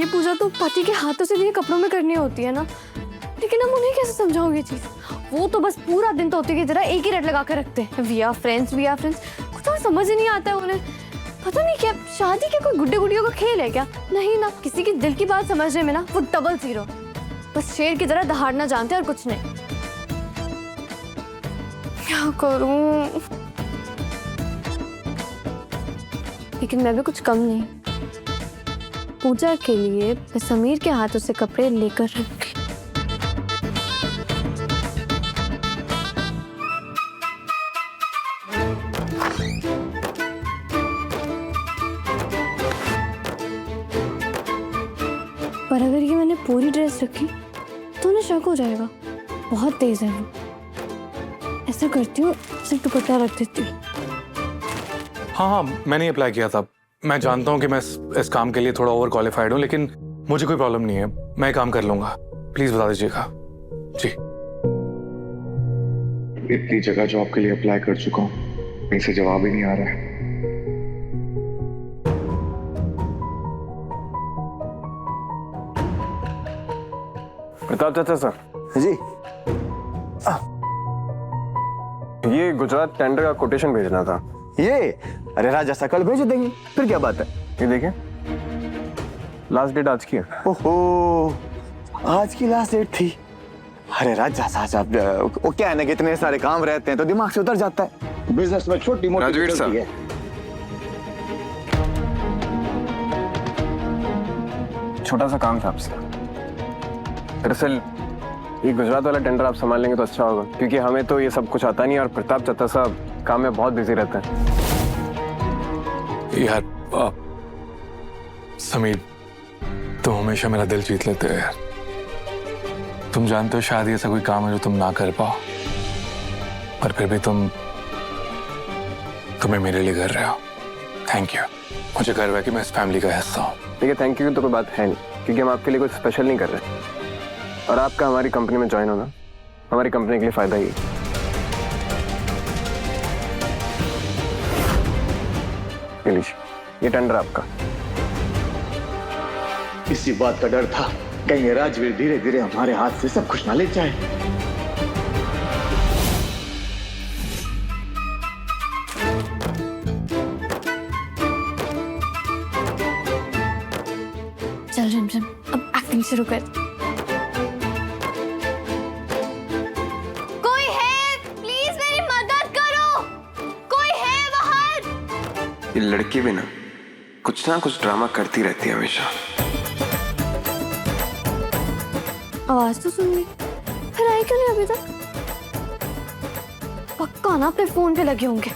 ये पूजा तो पति के हाथों से दिए कपड़ों में करनी होती है ना, लेकिन हम उन्हें कैसे समझाओगे ये चीज? वो तो बस पूरा दिन तोते की तरह एक ही रट लगा कर रखते हैं, we are friends we are friends. कुछ और समझ ही नहीं आता है उन्हें। पता नहीं क्या शादी के कोई गुड्डे गुड़ियों का खेल है क्या? नहीं ना, किसी की दिल की बात समझने में ना वो डबल जीरो। बस शेर की तरह दहाड़ना जानते और कुछ नहीं। क्या करूं? लेकिन मैं भी कुछ कम नहीं। पूजा के लिए मैं समीर के हाथों से कपड़े लेकर रखी। पर अगर ये मैंने पूरी ड्रेस रखी तो उन्हें शक हो जाएगा। बहुत तेज है वो। ऐसा करती हूँ, सिर्फ दुपट्टा रख देती हूँ। हाँ, मैंने अप्लाई किया था। मैं जानता हूँ कि मैं इस काम के लिए थोड़ा ओवर क्वालिफाइड हूँ, लेकिन मुझे कोई प्रॉब्लम नहीं है, मैं काम कर लूंगा। प्लीज बता दीजिएगा। जी। इतनी जगह जॉब के लिए अप्लाई कर चुका हूँ, कहीं से जवाब ही नहीं आ रहा है। प्रताप चाचा सर जी, ये गुजरात टेंडर का कोटेशन भेजना था। ये अरे राजा सा कल भेज देंगे, फिर क्या बात है? ये देखिए, लास्ट डेट आज की है। ओहो, आज की लास्ट डेट थी। अरे राजा साहब, वो क्या है ना कि इतने सारे काम रहते हैं तो दिमाग से उतर जाता है। बिजनेस में छोटी मोटी राजवीर साहब, है। छोटा सा काम था आपसे। दरअसल ये गुजरात वाला टेंडर आप संभाल लेंगे तो अच्छा होगा, क्योंकि हमें तो ये सब कुछ आता नहीं और प्रताप चाचा साहब काम में बहुत बिजी रहता है। यार समीर, तुम हमेशा मेरा दिल जीत लेते हो यार। तुम जानते हो शायद ऐसा कोई काम है जो तुम ना कर पाओ, पर फिर भी तुम्हें मेरे लिए कर रहे हो। Thank you. मुझे गर्व है कि मैं इस फैमिली का हिस्सा हूँ। देखिए, थैंक यू की तो कोई बात है नहीं, क्योंकि हम आपके लिए कुछ स्पेशल नहीं कर रहे, और आपका हमारी कंपनी में ज्वाइन होना हमारी कंपनी के लिए फायदा ही है। ये टेंडर आपका। इसी बात का डर था, कहीं ये राजवीर धीरे धीरे हमारे हाथ से सब कुछ ना ले जाए। चल रिमझिम, अब एक्टिंग शुरू कर। कोई है? प्लीज मेरी मदद करो। कोई है बाहर? ये लड़की भी ना कुछ ड्रामा करती रहती है हमेशा। आवाज तो सुन ली, फिर आई क्यों नहीं अभी तक? पक्का ना अपने फोन पे लगे होंगे।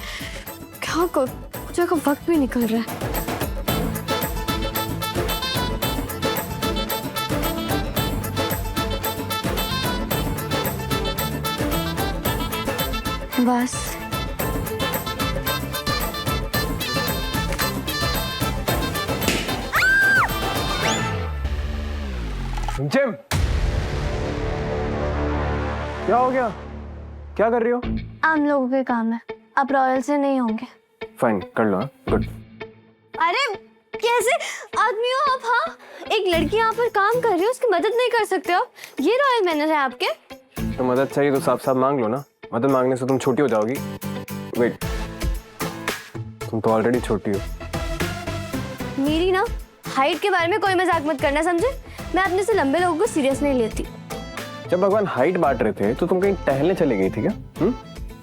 क्या कर, पूजा का वक्त भी निकल रहा है। बस जिम, क्या हो गया? क्या कर रही हो? आम लोगों के काम है, आप रॉयल से नहीं होंगे। फाइन, कर लो। गुड। अरे कैसे आदमी हो आप? हाँ, एक लड़की यहाँ पर काम कर रही है, उसकी मदद नहीं कर सकते हो? ये रॉयल मैनर है आपके? तो मदद चाहिए तो साफ साफ मांग लो ना। मदद मांगने से तुम छोटी हो जाओगी। वेट, तुम तो ऑलरेडी छोटी हो। मेरी ना हाइट के बारे में कोई मजाक मत करना, समझे? मैं अपने से लंबे लोगों को सीरियस नहीं लेती। जब भगवान हाइट बांट रहे थे तो तुम कहीं टहलने चली गई थी क्या?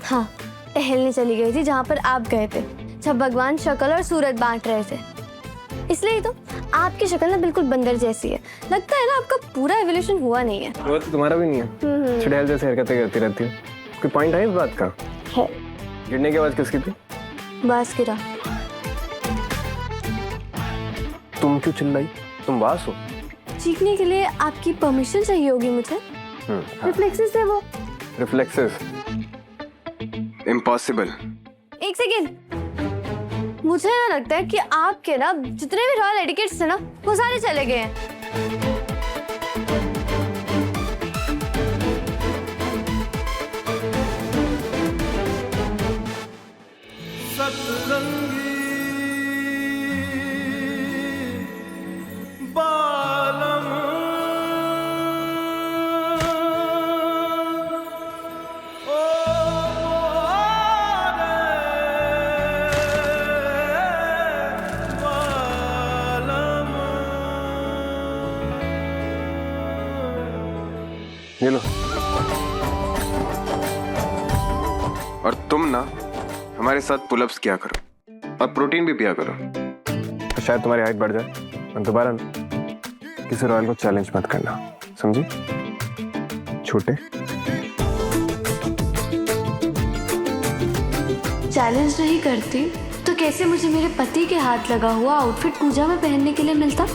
हाँ, टहलने चली गई थी जहाँ पर आप गए थे, जब भगवान शक्ल और सूरत बांट रहे थे। इसलिए तो आपकी शक्ल ना बिल्कुल बंदर जैसी है। लगता है ना आपका पूरा एवोल्यूशन हुआ नहीं है। वो तो तुम्हारा भी नहीं है। चुड़ैल जैसे हरकतें करती रहती है। कोई पॉइंट है इस बात का? है। गिरने की आवाज किसकी थी? बस गिरा। तुम क्यों चिल्लाई? तुम बास हो। चीखने के लिए आपकी परमिशन चाहिए होगी मुझे। रिफ्लेक्सेस है वो। रिफ्लेक्सेस? इम्पॉसिबल। एक सेकेंड, मुझे ना लगता है कि आपके ना जितने भी रॉयल एटिकेट्स थे ना वो सारे चले गए हैं। सतरंगी बात ये लो। और तुम ना हमारे साथ पुलअप्स किया करो और प्रोटीन भी पिया करो, तो शायद तुम्हारी हाइट बढ़ जाए। और दोबारा किसी रॉयल को चैलेंज मत करना, समझी? छोटे चैलेंज नहीं करती तो कैसे मुझे मेरे पति के हाथ लगा हुआ आउटफिट पूजा में पहनने के लिए मिलता?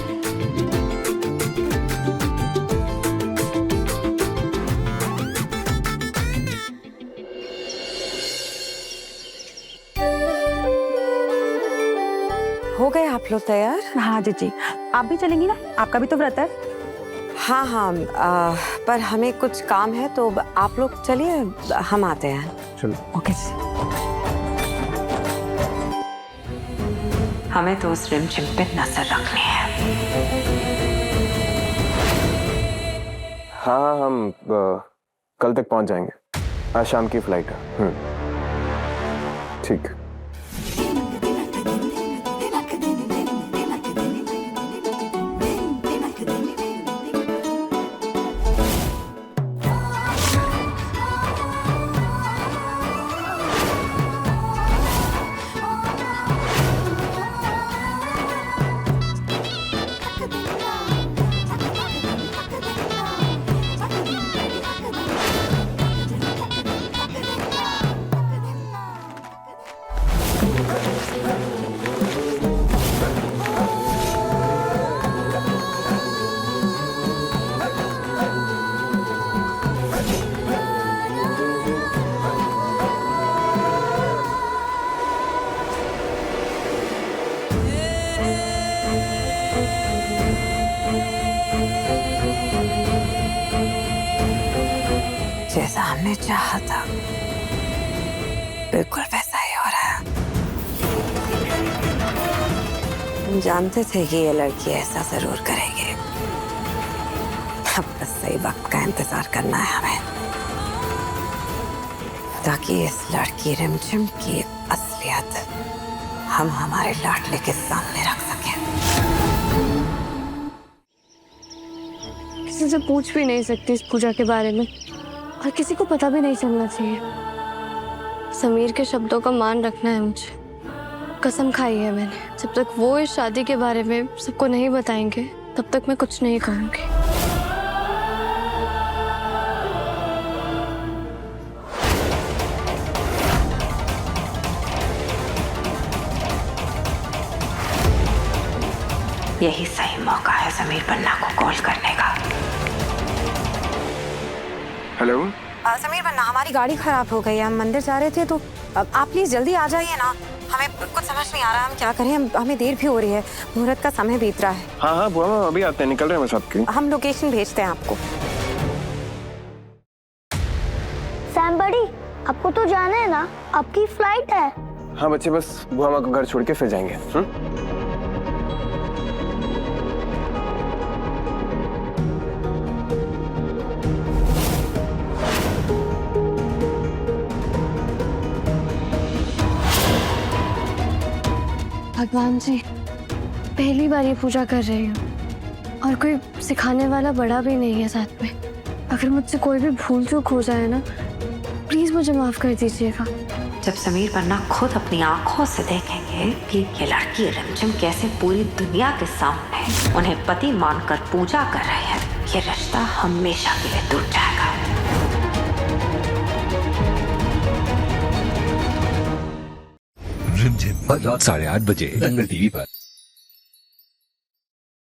हो गए आप लोग तैयार? हाँ जीजी, आप भी चलेंगी ना? आपका भी तो व्रत है। हाँ हाँ, पर हमें कुछ काम है तो आप लोग चलिए, हम आते हैं। चलो। ओके जी। हमें तो उस रिमझिम पे नजर रखनी है। हाँ, हम कल तक पहुंच जाएंगे। आज शाम की फ्लाइट है। ठीक। जैसा हमने चाहा था बिल्कुल वैसा ही हो रहा है। हम जानते थे कि ये लड़की ऐसा जरूर करेगी। अब बस सही वक्त का इंतजार करना है हमें, ताकि इस लड़की रिमझिम की असलियत हम हमारे लाडले के सामने रख सकें। किसी से पूछ भी नहीं सकती इस पूजा के बारे में, और किसी को पता भी नहीं चलना चाहिए। समीर के शब्दों का मान रखना है मुझे। कसम खाई है मैंने, जब तक वो इस शादी के बारे में सबको नहीं बताएंगे तब तक मैं कुछ नहीं कहूंगी। यही सही मौका है समीर पन्ना को कॉल करने का। हेलो। समीर पन्ना, हमारी गाड़ी खराब हो गई है, हम मंदिर जा रहे थे, तो आप प्लीज जल्दी आ जाइए ना। हमें कुछ समझ नहीं आ रहा, हम क्या करें, हमें देर भी हो रही है, मुहूर्त का समय बीत रहा है। हाँ, बुआ मैम अभी आते हैं, निकल रहे हैं बस आपके। हम लोकेशन भेजते हैं आपको। सैम बड़ी, आपको तो जाना है ना, आपकी फ्लाइट है। हाँ बच्चे, बस बुआ माँ को घर छोड़ के फिर जाएंगे। भगवान जी, पहली बार ये पूजा कर रही हूँ और कोई सिखाने वाला बड़ा भी नहीं है साथ में। अगर मुझसे कोई भी भूल चूक हो जाए ना, प्लीज मुझे माफ कर दीजिएगा। जब समीर पन्ना खुद अपनी आंखों से देखेंगे कि ये लड़की रिमझिम कैसे पूरी दुनिया के सामने उन्हें पति मानकर पूजा कर रहे हैं, ये रिश्ता हमेशा के लिए टूट जाएगा। रिमझिम रात 8:30 बजे दंगल टीवी पर।